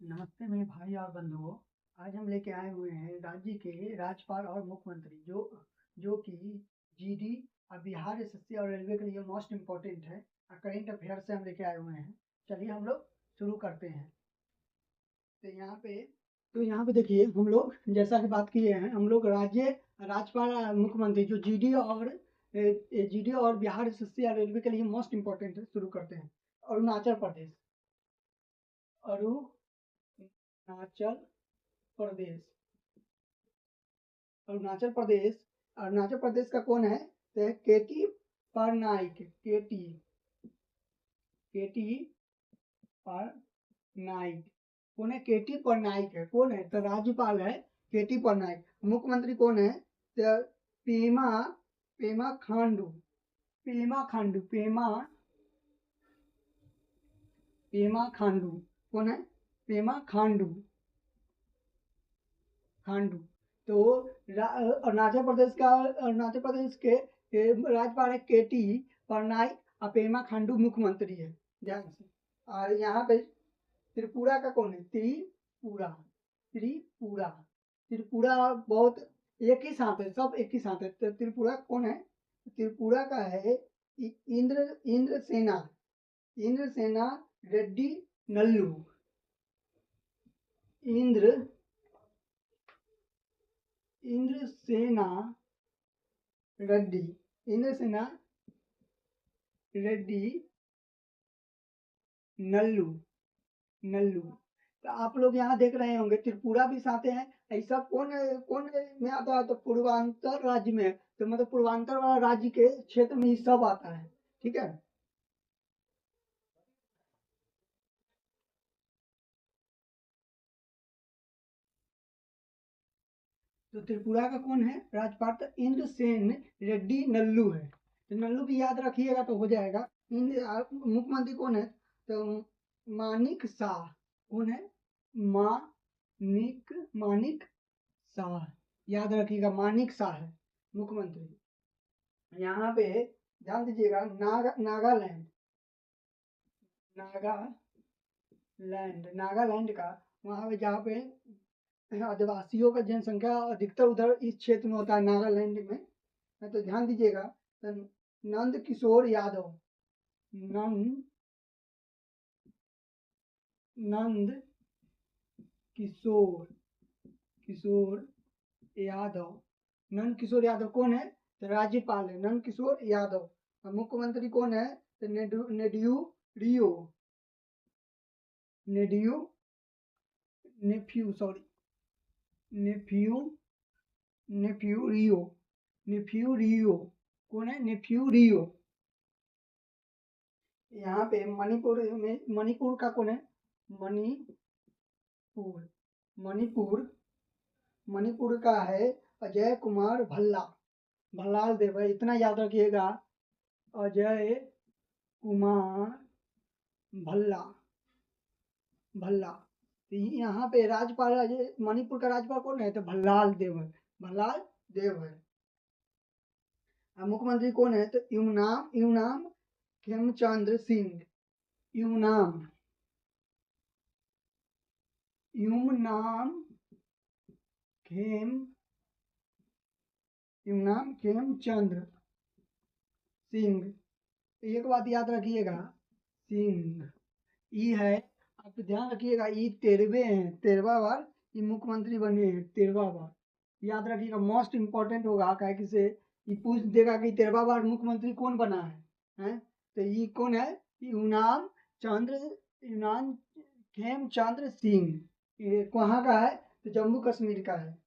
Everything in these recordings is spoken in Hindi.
नमस्ते मेरे भाई और बंधुओं। आज हम लेके आए हुए हैं राज्य के राज्यपाल और मुख्यमंत्री जो कि जीडी और बिहार एसएससी और रेलवे के लिए मोस्ट इम्पोर्टेंट है। करेंट अफेयर से हम लेके आए हुए हैं। चलिए हम लोग शुरू करते हैं। तो यहाँ पे देखिए, हम लोग जैसा कि बात किए हैं, हम लोग राज्यपाल और मुख्यमंत्री जो जीडी और बिहार एसएससी और रेलवे के लिए मोस्ट इम्पोर्टेंट है। शुरू करते हैं। अरुणाचल प्रदेश। अरुणाचल प्रदेश। अरुणाचल प्रदेश। अरुणाचल प्रदेश का कौन है? तो केटी परनाइक। केटी परनाइक कौन है? केटी परनाइक है। कौन है? तो राज्यपाल है केटी परनाइक। मुख्यमंत्री कौन है? तो पेमा पेमा खांडू। पेमा खांडू कौन है? पेमा खांडू। खांडू। तो अरुणाचल प्रदेश के राज्यपाल है केटी परनाइक और पेमा खांडू मुख्यमंत्री है। ध्यान से। और यहाँ पे त्रिपुरा का कौन है? त्रिपुरा। त्रिपुरा। त्रिपुरा बहुत एक ही साथ है, सब एक ही साथ है। तो त्रिपुरा कौन है? त्रिपुरा का है इंद्रसेना। इंद्रसेना रेड्डी नल्लू। इंद्र इंद्रसेना रेड्डी। इंद्रसेना रेड्डी नल्लू। नल्लू। तो आप लोग यहाँ देख रहे होंगे त्रिपुरा भी साथ है। ऐसा कौन में आता है? तो पूर्वांचल राज्य में। तो मतलब पूर्वांचल वाला राज्य के क्षेत्र में ये सब आता है। ठीक है। तो त्रिपुरा का कौन है राज्यपाल? तो इंद्रसेन रेड्डी नल्लू है। तो नल्लू भी याद रखिएगा तो हो जाएगा। मुख्यमंत्री कौन है? तो मानिक शाह। कौन है? मानिक शाह। याद रखिएगा, मानिक शाह है मुख्यमंत्री। यहाँ पे ध्यान दीजिएगा, नागालैंड। नागालैंड का वहाँ पे जहाँ पे आदिवासियों का जनसंख्या अधिकतर उधर इस क्षेत्र में होता है, नागालैंड में। तो ध्यान दीजिएगा। तो नंद किशोर यादव। नंद नंद किशोर किशोर यादव। नंद किशोर यादव कौन है? तो राज्यपाल है नंद किशोर यादव। और मुख्यमंत्री कौन है? तो नेड्यू रियो। नेड्यू नेफ्यू सॉरी नेफ्यू नेफ्यू रियो। नेफ्यू रियो। कौन है? नेफ्यू रियो। यहाँ पे मणिपुर का कौन है? मणिपुर। मणिपुर मणिपुर का है अजय कुमार भल्ला। भल्लाल देव है, इतना याद रखिएगा। अजय कुमार भल्ला। भल्ला। तो यहाँ पे राज्यपाल मणिपुर का राज्यपाल कौन है? तो भल्लाल देव है। भल्लाल देव है। मुख्यमंत्री कौन है? तो यूनाम खेमचंद्र सिंह। यूनाम यूमनाम खेम यूनाम खेमचंद्र सिंह। एक बात याद रखिएगा, सिंह ई है। आप ध्यान रखिएगा, ई 13वें हैं, 13वां बार ये मुख्यमंत्री बने हैं। 13वां बार याद रखिएगा, मोस्ट इंपॉर्टेंट होगा। क्या कि से ये पूछ देगा कि 13वां बार मुख्यमंत्री कौन बना है? तो ये कौन है? यूनाम चंद्र यूनाम खेमचंद्र सिंह। ये कहाँ का है? तो जम्मू कश्मीर का है।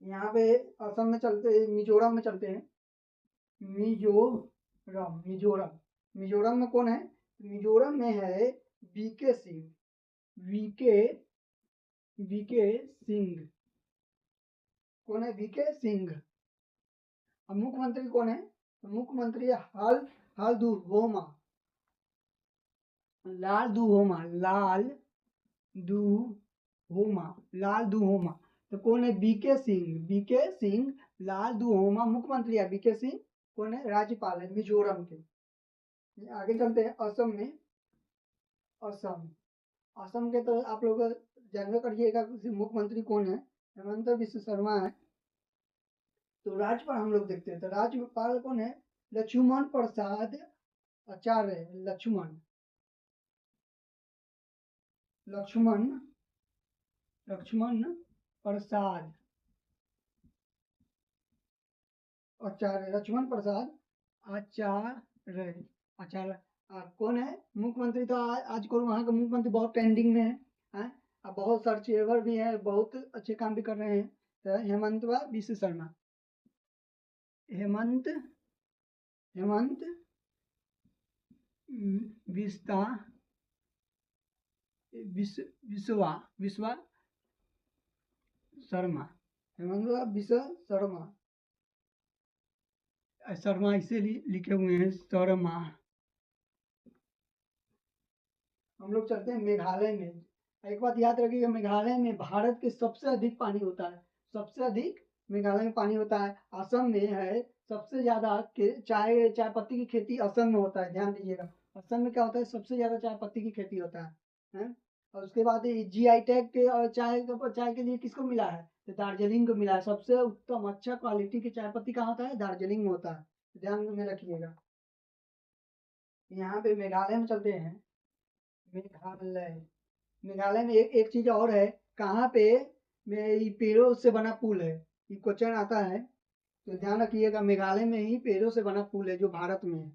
यहाँ पे असम में चलते, मिजोरम में चलते हैं। मिजोरम मिजोरम में कौन है? मिजोरम में है VK Singh. VK VK Singh. कौन है? वीके सिंह। अब मुख्यमंत्री कौन है? मुख्यमंत्री हाल दुहोमा। लाल दुहोमा। तो कौन है? बीके सिंह। बीके सिंह लाल दुहोमा मुख्यमंत्री है। बीके सिंह कौन है? राज्यपाल है मिजोरम के। आगे चलते हैं असम में। असम असम के तो आप लोग जानबे करिएगा मुख्यमंत्री कौन है, हेमंत बिश्व शर्मा है। तो राज्यपाल हम लोग देखते हैं, तो राज्यपाल कौन है, लक्ष्मण प्रसाद आचार्य है, लक्ष्मण लक्ष्मण लक्ष्मण प्रसाद आचार्य, लक्ष्मण प्रसाद आचार्य आचार्य। कौन है मुख्यमंत्री, तो आजकल वहाँ का मुख्यमंत्री बहुत ट्रेंडिंग में है, हैं? अब बहुत सर्चेवर भी है, बहुत अच्छे काम भी कर रहे हैं। तो हेमंत बिश्व शर्मा, हेमंत हेमंत बिस्ता विश्वा विश्वा शर्मा, हेमंत बिश्व शर्मा। शर्मा इसे लिखे हुए हैं, शर्मा। हम लोग चलते हैं मेघालय में। एक बात याद रखिएगा, मेघालय में भारत के सबसे अधिक पानी होता है, सबसे अधिक मेघालय में पानी होता है। असम में है सबसे ज्यादा चाय पत्ती की खेती असम में होता है, ध्यान दीजिएगा। असम में क्या होता है, सबसे ज्यादा चाय पत्ती की खेती होता है? और उसके बाद जीआई टैग के और चाय के लिए किसको मिला है, तो दार्जिलिंग को मिला है। सबसे उत्तम अच्छा क्वालिटी की चाय पत्ती कहाँ होता है, दार्जिलिंग में होता है, ध्यान में रखिएगा। यहाँ पे मेघालय में चलते हैं, मेघालय मेघालय में एक चीज और है, कहाँ पे पेड़ों से बना पुल है, ये क्वेश्चन आता है, तो ध्यान रखिएगा। मेघालय में ही पेड़ों से बना पुल है जो भारत में है,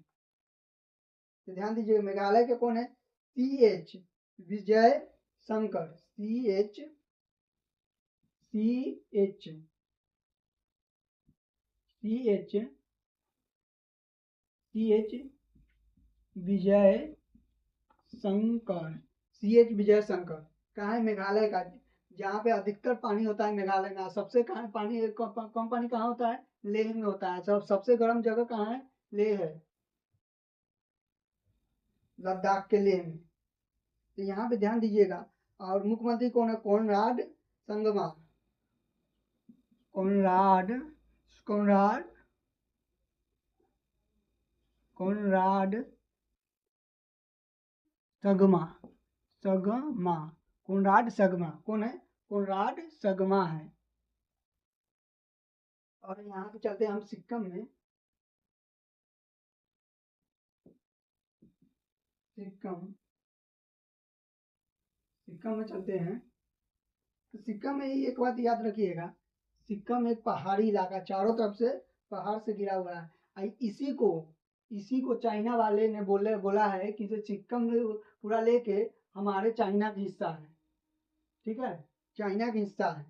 तो ध्यान दीजिएगा। मेघालय के कौन है, CH विजय शंकर, CH विजय शंकर, विजय शंकर। कहाँ है, मेघालय का, जहाँ पे अधिकतर पानी होता है मेघालय में। सबसे कहाँ पानी कम पानी कहाँ होता है, लेह में होता है। सबसे गर्म जगह कहाँ है, लेह है, लद्दाख के लेह में। तो यहाँ पे ध्यान दीजिएगा। और मुख्यमंत्री कौन है, कोनराड संगमा, कोनराड कोनराड कोनराड सगमा सगमा कोनराड सगमा कौन है, कोनराड सगमा है। और यहाँ पे चलते हैं हम सिक्किम में, सिक्किम सिक्किम में चलते हैं। तो सिक्किम में ही एक बात याद रखिएगा, सिक्किम एक पहाड़ी इलाका, चारों तरफ से पहाड़ से घिरा हुआ है। इसी को चाइना वाले ने बोला है कि सिक्किम पूरा लेके हमारे चाइना का हिस्सा है, ठीक है, चाइना का हिस्सा है।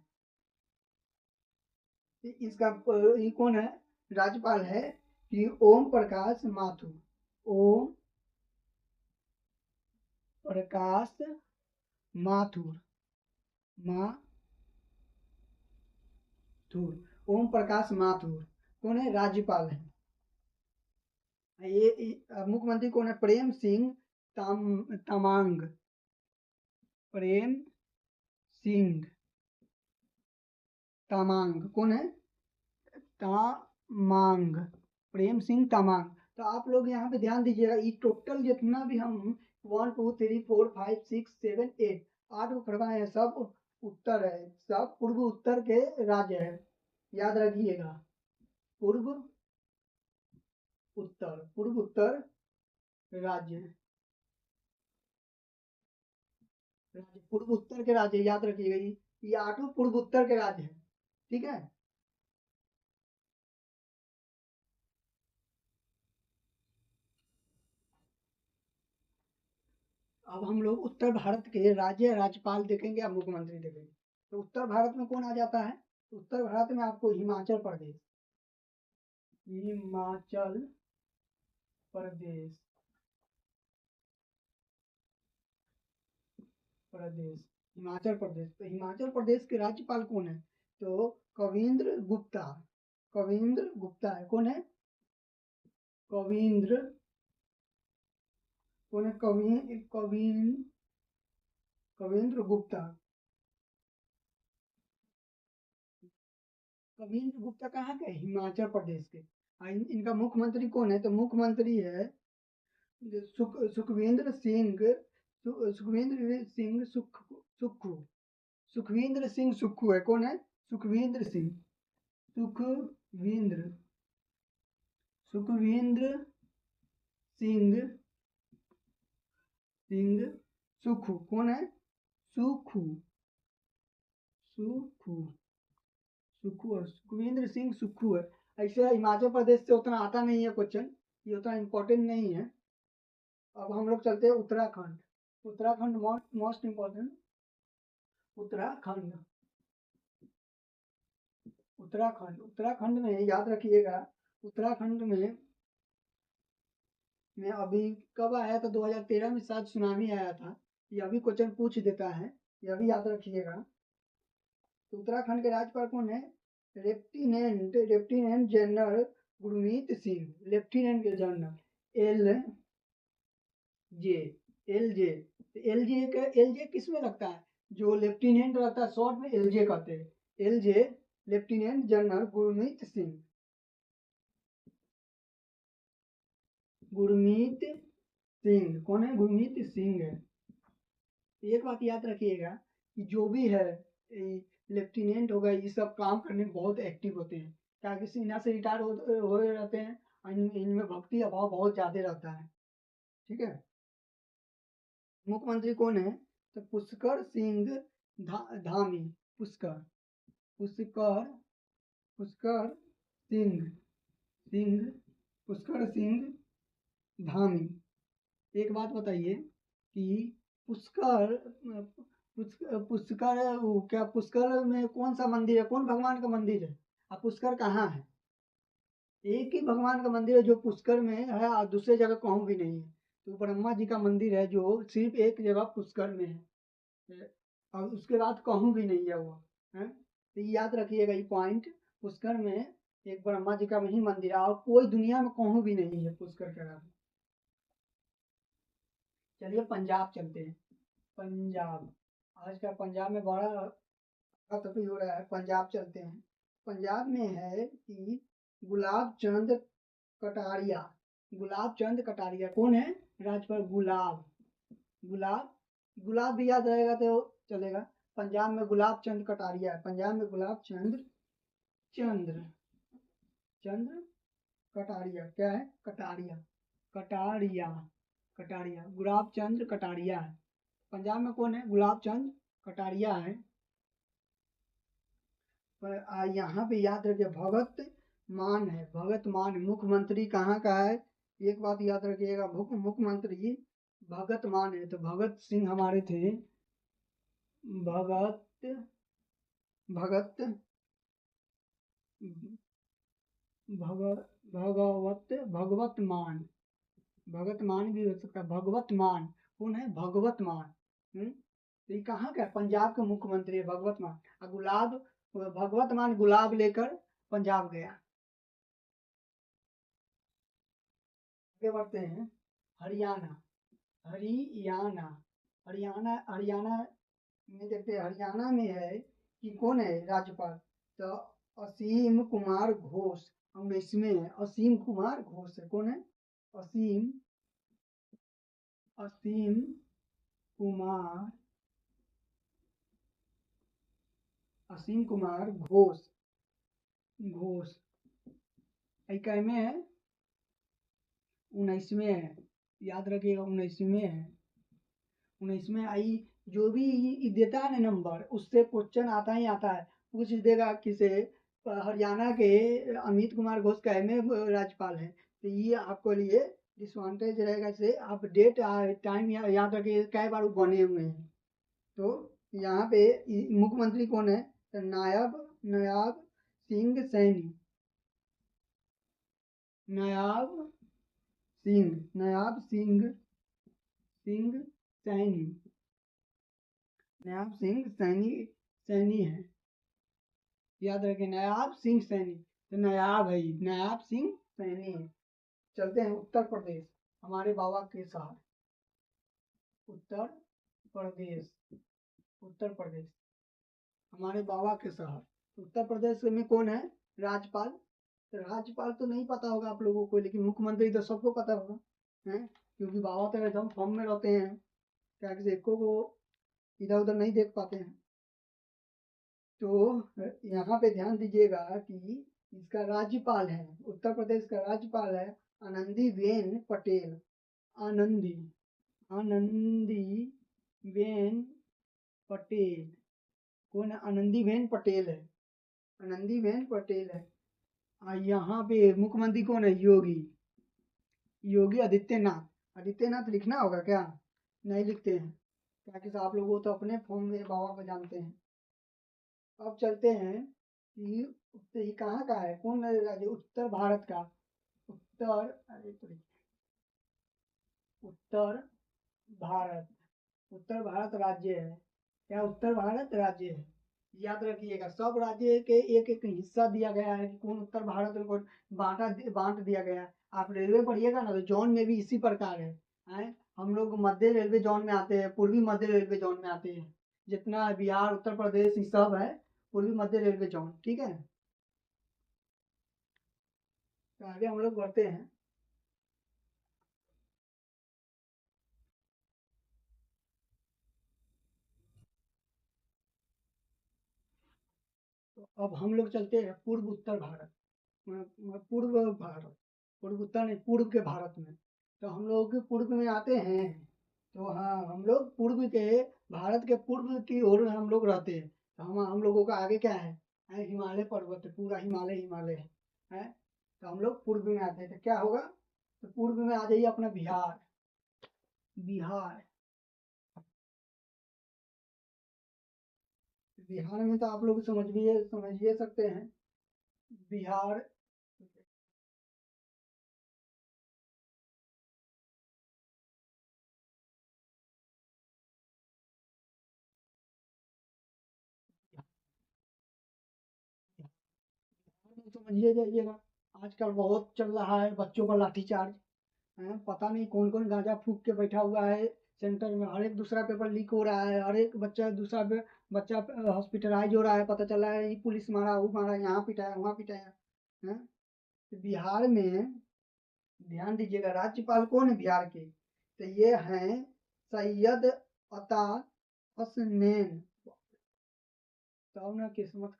इसका ये कौन है, राज्यपाल है कि ओम प्रकाश माथुर, ओम प्रकाश माथुर ओम प्रकाश माथुर कौन है, राज्यपाल है। मुख्यमंत्री कौन है, प्रेम सिंह तमांग, प्रेम सिंह तमांग कौन है, तामांग, प्रेम सिंह तामांग। तो आप लोग यहाँ पे ध्यान दीजिएगा, ये टोटल जितना भी हम 1 2 3 4 5 6 7 8 8 को करवाए हैं, सब उत्तर है, सब पूर्व उत्तर के राज्य है, याद रखिएगा। पूर्व पूर्व उत्तर राज्य, पूर्व उत्तर के राज्य, याद रखिएगा। ये 8 पूर्व उत्तर के राज्य है, ठीक है। अब हम लोग उत्तर भारत के राज्य राज्यपाल देखेंगे या मुख्यमंत्री देखेंगे। तो उत्तर भारत में कौन आ जाता है, उत्तर भारत में आपको हिमाचल प्रदेश, हिमाचल प्रदेश प्रदेश हिमाचल प्रदेश। तो हिमाचल प्रदेश के राज्यपाल कौन है, तो कविंद्र गुप्ता है। कौन है, कविंद्र कौन है, कविंद्र गुप्ता। कविंद्र गुप्ता कहाँ के, हिमाचल प्रदेश के। इनका मुख्यमंत्री कौन है, तो मुख्यमंत्री है सुखविंद्र सिंह सुखविंद्र सिंह सुक्खू, सुखविंद्र सिंह सुक्खू है। कौन है? सुखविंद्र सिंह, सुखविंद्र सुखविंद्र सिंह सिंह सुक्खू। कौन है? सुक्खू, सुक्खू, सुक्खू है, सुखविंद्र सिंह सुक्खू है। ऐसे हिमाचल प्रदेश से उतना आता नहीं है क्वेश्चन, ये उतना इम्पोर्टेंट नहीं है। अब हम लोग चलते हैं उत्तराखंड। Uttarakhand most important. उत्तराखंड, उत्तराखंड, उत्तराखंड में याद रखिएगा, उत्तराखंड में अभी कब आया था? 2013 में शायद सुनामी आया था। ये अभी क्वेश्चन पूछ देता है, ये अभी याद रखिएगा। तो उत्तराखंड के राज्यपाल कौन है? Lieutenant general Gurmeet Singh, lieutenant general L J, L J. L J किस में लगता है? जो लेफ्टिनेंट रहता है शॉर्ट में एल जे कहते हैं। L J, lieutenant general Gurmeet Singh, Gurmeet Singh. कौन है? गुरमीत सिंह है। एक बात याद रखिएगा कि जो भी है लेफ्टिनेंट हो गए, ये सब काम करने में बहुत एक्टिव होते हैं, ताकि सेना से रिटायर हो रहते हैं। इनमें भक्ति अभाव बहुत ज्यादा रहता है। ठीक है। मुख्यमंत्री कौन है? तो पुष्कर सिंह धामी, पुष्कर, पुष्कर, पुष्कर सिंह, पुष्कर सिंह धामी। एक बात बताइए कि पुष्कर, पुष्कर क्या, पुष्कर में कौन सा मंदिर है? कौन भगवान का मंदिर है? अब पुष्कर कहाँ है? एक ही भगवान का मंदिर है जो पुष्कर में है, और दूसरे जगह कहूँ भी नहीं है। तो ब्रह्मा जी का मंदिर है जो सिर्फ एक जगह पुष्कर में है, और उसके बाद कहूँ भी नहीं है वो है। तो याद रखिएगा ये पॉइंट, पुष्कर में एक ब्रह्मा जी का ही मंदिर है, और कोई दुनिया में कहूँ भी नहीं है पुष्कर के अलावा। चलिए पंजाब चलते हैं। पंजाब, आज का पंजाब में बड़ा खत्म हो रहा है। पंजाब चलते हैं। पंजाब में है कि गुलाब चंद कटारिया, गुलाब चंद कटारिया। कौन है? राज्यपाल गुलाब, गुलाब, गुलाब भी याद रहेगा तो चलेगा। पंजाब में गुलाब चंद कटारिया है। पंजाब में गुलाब चंद चंद्र चंद्र कटारिया। क्या है? कटारिया, कटारिया, कटारिया, गुलाब चंद्र कटारिया है। पंजाब में कौन है? गुलाब चंद कटारिया है। पर यहाँ पे याद रखिए भगत मान है, भगत मान। मुख्यमंत्री कहाँ का है? एक बात याद रखिएगा, मुख्यमंत्री भगत मान है। तो भगत सिंह हमारे थे, भगत, भगत, भगवत मान, भगत मान भी हो सकता है, भगवत मान। कौन है? भगवत मान। तो ये कहाँ का? पंजाब के मुख्यमंत्री है भगवत मान। और गुलाब, भगवत मान गुलाब लेकर पंजाब गया। आगे बढ़ते हैं। हरियाणा, हरियाणा, हरियाणा, हरियाणा में देखते हैं। हरियाणा में है कि कौन है राज्यपाल? तो असीम कुमार घोष 19वें है। असीम कुमार घोष है। कौन है? असीम, असीम कुमार, असीम कुमार घोष, घोष। कै में है? 19वें है। याद रखिएगा 19वें है। 19वें आई। जो भी देता है ना नंबर, उससे क्वेश्चन आता ही आता है। पूछ देगा किसे? हरियाणा के अमित कुमार घोष कै में राज्यपाल है। तो ये आपको लिए डिसवांटेज रहेगा। से आप डेट टाइम याद रखिए कै बार बने हुए हैं। तो यहाँ पे मुख्यमंत्री कौन है? तो नायाब सिंह सैनी, नायाब सिंह, नायाब सिंह, सिंह सैनी, नायाब सिंह सैनी, सैनी है। याद रखें नायाब सिंह सैनी। तो नायाब है, नायाब सिंह सैनी है। चलते हैं उत्तर प्रदेश, हमारे बाबा के शहर उत्तर प्रदेश, उत्तर प्रदेश हमारे बाबा के शहर। उत्तर प्रदेश में कौन है राज्यपाल? तो राज्यपाल तो नहीं पता होगा आप लोगों को, लेकिन मुख्यमंत्री तो सबको पता होगा है, क्योंकि बाबा तो एकदम फॉर्म में रहते हैं। क्या किसी एको को इधर उधर नहीं देख पाते हैं। तो यहाँ पे ध्यान दीजिएगा कि इसका राज्यपाल है, उत्तर प्रदेश का राज्यपाल है आनंदीबेन पटेल। आनंदी आनंदीबेन पटेल। कौन है? आनंदीबेन पटेल है। आनंदीबेन पटेल है। यहाँ पे मुख्यमंत्री कौन है? योगी। योगी आदित्यनाथ। आदित्यनाथ लिखना होगा क्या? नहीं लिखते हैं, क्या कि आप लोगों तो अपने फोन में बाबा को जानते हैं। अब चलते हैं कि ये कहाँ का है, कौन राज्य? उत्तर भारत का। उत्तर, अरे तो उत्तर भारत। उत्तर भारत राज्य है। क्या उत्तर भारत राज्य है? याद रखिएगा, सब राज्य के एक एक हिस्सा दिया गया है कि कौन उत्तर भारत में कौन बांट दिया गया है। आप रेलवे पढ़िएगा ना तो जोन में भी इसी प्रकार है। हम लोग मध्य रेलवे जोन में आते हैं, पूर्वी मध्य रेलवे जोन में आते हैं। जितना बिहार, उत्तर प्रदेश, ये सब है पूर्वी मध्य रेलवे जोन। ठीक है, तो आगे हम लोग बढ़ते हैं। तो अब हम लोग चलते हैं पूर्व उत्तर भारत। पूर्व भारत, पूर्व उत्तर नहीं, पूर्व के भारत में। तो हम लोग पूर्व में आते हैं। तो हाँ, हम लोग पूर्व के, भारत के पूर्व की ओर हम लोग रहते हैं। तो हम लोगों का आगे क्या है हिमालय पर्वत है, पूरा हिमालय हिमालय है। तो हम लोग पूर्व में आते हैं, तो क्या होगा? तो पूर्व में आ जाइए अपना बिहार। बिहार, बिहार में तो आप लोग समझिए सकते हैं। बिहार, समझिए जाइएगा। आजकल बहुत चल रहा है बच्चों का लाठीचार्ज। पता नहीं कौन कौन गांजा फूक के बैठा हुआ है सेंटर में। हर एक दूसरा पेपर लीक हो रहा है, हर एक बच्चा दूसरा बच्चा हॉस्पिटलाइज हो रहा है। पता चला है ये पुलिस मारा, वो मारा, यहाँ पिटाया, वहाँ पिटाया। हैं? तो बिहार में ध्यान दीजिएगा, राज्यपाल कौन है बिहार के? तो ये हैं सैयद अता हसनैन। तो ना किस्मत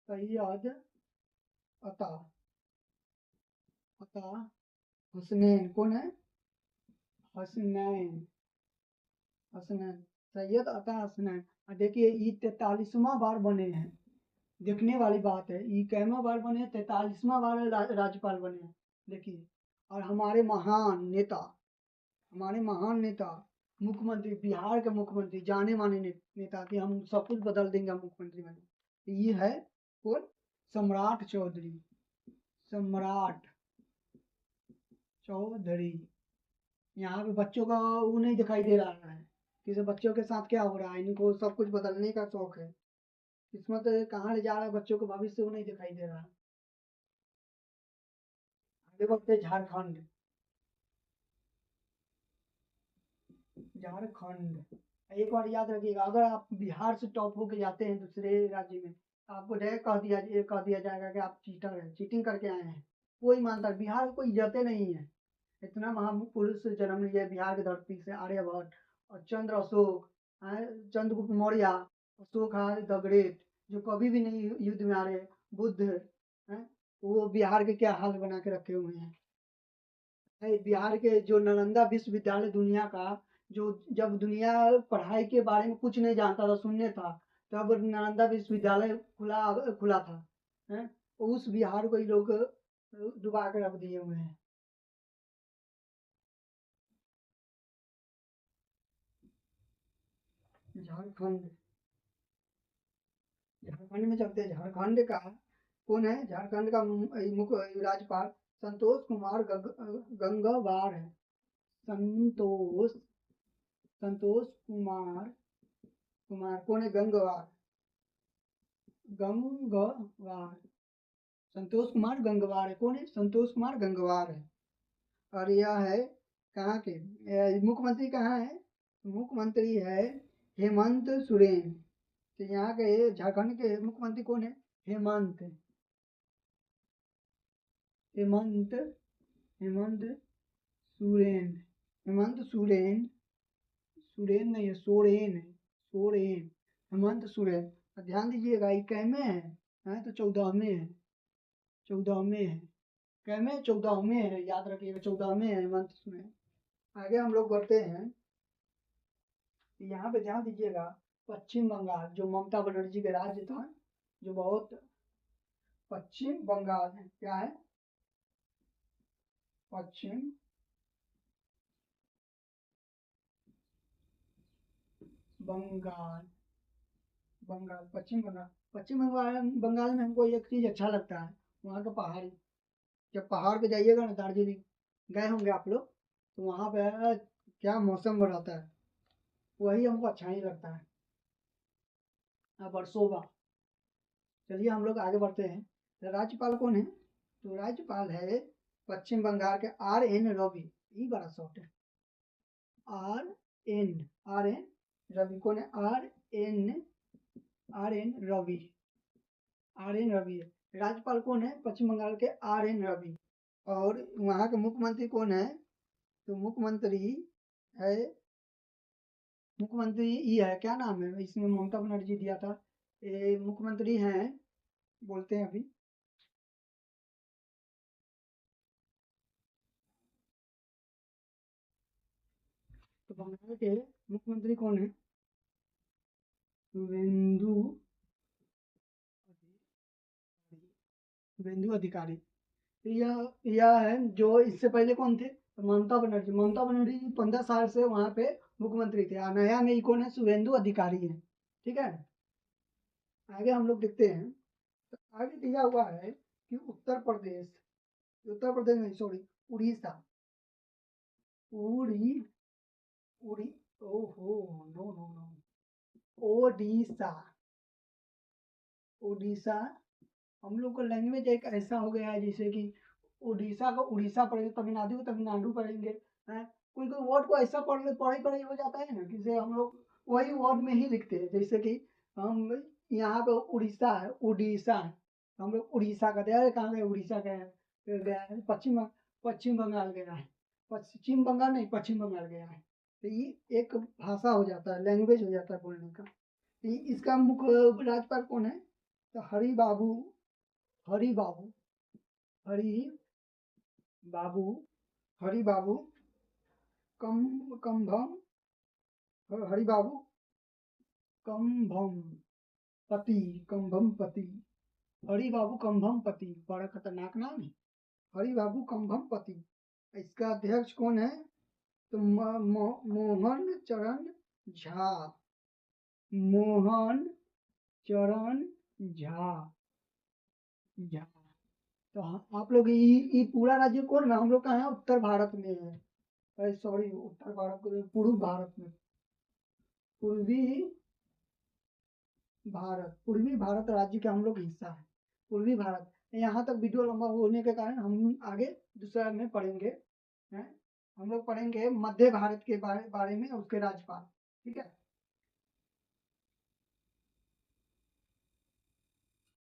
सैयद अता अता हसनैन। कौन है? हसनैन, हसनैन, सैयद अता हसनैन। और देखिए ये 43वां बार बने हैं। देखने वाली बात है, ये कैमा बार बने? 43वां बार राज्यपाल बने हैं। देखिए, और हमारे महान नेता मुख्यमंत्री, बिहार के मुख्यमंत्री, जाने माने नेता कि हम सब कुछ बदल देंगे हम मुख्यमंत्री बने। तो ये है कौन? सम्राट चौधरी। सम्राट चौधरी। यहाँ पे बच्चों का वो नहीं दिखाई दे रहा है, किसी बच्चों के साथ क्या हो रहा है। इनको सब कुछ बदलने का शौक है। किस्मत कहाँ ले जा रहा है बच्चों को, भविष्य वो नहीं दिखाई दे रहा। आगे बढ़ते झारखंड। झारखंड, एक बार याद रखिएगा, अगर आप बिहार से टॉप होके जाते हैं दूसरे राज्य में, तो आपको डायरेक्ट कह दिया जाएगा कि आप चीटर हैं, चीटिंग करके आए हैं। कोई मानता है बिहार को, कोई इज्जत नहीं है। इतना महापुरुष से जन्म लिया बिहार की धरती से, आर्यभट्ट और चंद्र अशोक, चंद्रगुप्त मौर्य, अशोक द ग्रेट, जो कभी भी नहीं युद्ध में आ रहे, बुद्ध हैं, वो बिहार के क्या हाल बना के रखे हुए हैं। बिहार के जो नालंदा विश्वविद्यालय दुनिया का, जो जब दुनिया पढ़ाई के बारे में कुछ नहीं जानता था, शून्य था, तब नालंदा विश्वविद्यालय खुला खुला था। हैं? उस बिहार को ये लोग डुबा के रख दिए हुए हैं। झारखंड, झारखंड में चलते हैं। झारखंड का कौन है? झारखंड का मुख्य राज्यपाल संतोष कुमार गंगवार है। संतोष संतोष कुमार कौन है? गंगवार, गंगवार, संतोष कुमार गंगवार है। कौन है? संतोष कुमार गंगवार है। और यह है कहाँ के? मुख्यमंत्री कहाँ है? मुख्यमंत्री है हेमंत सोरेन। तो यहाँ के झारखंड के मुख्यमंत्री कौन है? हेमंत, हेमंत हेमंत सोरेन। हेमंत सोरेन, सोरेन नहीं है, सोरेन है, सोरेन, हेमंत सोरेन। ध्यान दीजिएगा ये कैमे है तो 14वें है, 14वें है, कैमे 14वें है, याद रखिएगा 14वें है हेमंत सोरेन। आगे हम लोग बढ़ते हैं, यहाँ पे ध्यान दीजिएगा पश्चिम बंगाल जो ममता बनर्जी का राज्य था, जो बहुत पश्चिम बंगाल है, क्या है पश्चिम बंगाल, बंगाल पश्चिम बंगाल। पश्चिम बंगाल, बंगाल में हमको एक चीज अच्छा लगता है, वहाँ का पहाड़ी। जब पहाड़ पे जाइएगा ना, दार्जिलिंग गए होंगे आप लोग, तो वहाँ पे क्या मौसम रहता है, वही हमको अच्छा ही लगता है, बरसों का। चलिए हम लोग आगे बढ़ते हैं। तो राज्यपाल कौन है, तो राज्यपाल है पश्चिम बंगाल के RN रवि। ये बड़ा शॉर्ट है, RN रवि। कौन है, RN रवि, RN रवि है राज्यपाल। कौन है, पश्चिम बंगाल के RN रवि। और वहाँ के मुख्यमंत्री कौन है, तो मुख्यमंत्री है, मुख्यमंत्री ये है, क्या नाम है, इसमें ममता बनर्जी दिया था, ये मुख्यमंत्री हैं, बोलते हैं अभी, तो बंगाल के मुख्यमंत्री कौन है, शुभेंदु, शुभेंदु अधिकारी। तो यह है, जो इससे पहले कौन थे, तो ममता बनर्जी। ममता बनर्जी 15 साल से वहाँ पे मुख्यमंत्री थे, और नया में ही कौन है, शुभेंदु अधिकारी है। ठीक है, आगे हम लोग देखते हैं। तो आगे दिया हुआ है कि उत्तर प्रदेश, उत्तर प्रदेश नहीं सॉरी, उड़ीसा, उड़ी उड़ी ओहो, no no no, Odisha, Orissa. हम लोग का लैंग्वेज एक ऐसा हो गया है जैसे कि उड़ीसा को उड़ीसा पढ़ेंगे, तमिलनाडु को तमिलनाडु पढ़ेंगे, हैं। कोई कोई वर्ड को ऐसा पढ़ ही हो जाता है ना, कि हम लोग वही वर्ड में ही लिखते हैं। जैसे कि हम यहाँ पे उड़ीसा है, उड़ीसा है, हम लोग उड़ीसा कहते हैं, अरे कहाँ गए, उड़ीसा गए हैं, फिर गया है पश्चिम बंगाल गया है, पश्चिम बंगाल नहीं, पश्चिम बंगाल गया है। तो ये एक भाषा हो जाता है, लैंग्वेज हो जाता है बोलने का। तो इसका मुख्य राज्यपाल कौन है, तो हरि बाबू, हरि बाबू, हरि बाबू, हरि बाबू कम कम्भम, हरि बाबू कम्भम पति, कम्भम पति, हरि बाबू कम्भम पति, बड़ा खतरनाक नाम है, हरि बाबू कम्भम पति। इसका अध्यक्ष कौन है, तो मोहन चरण झा, मोहन चरण झा, झा। तो आप लोग ये पूरा राज्य कौन है, हम लोग कहाँ है, उत्तर भारत में है, अरे सॉरी, उत्तर भारत को, पूर्व भारत में, पूर्वी भारत, पूर्वी भारत राज्य का हम लोग हिस्सा है, पूर्वी भारत। यहाँ तक वीडियो लंबा होने के कारण हम आगे दूसरा में पढ़ेंगे, हैं। हम लोग पढ़ेंगे मध्य भारत के बारे में, उसके राज्यपाल। ठीक है।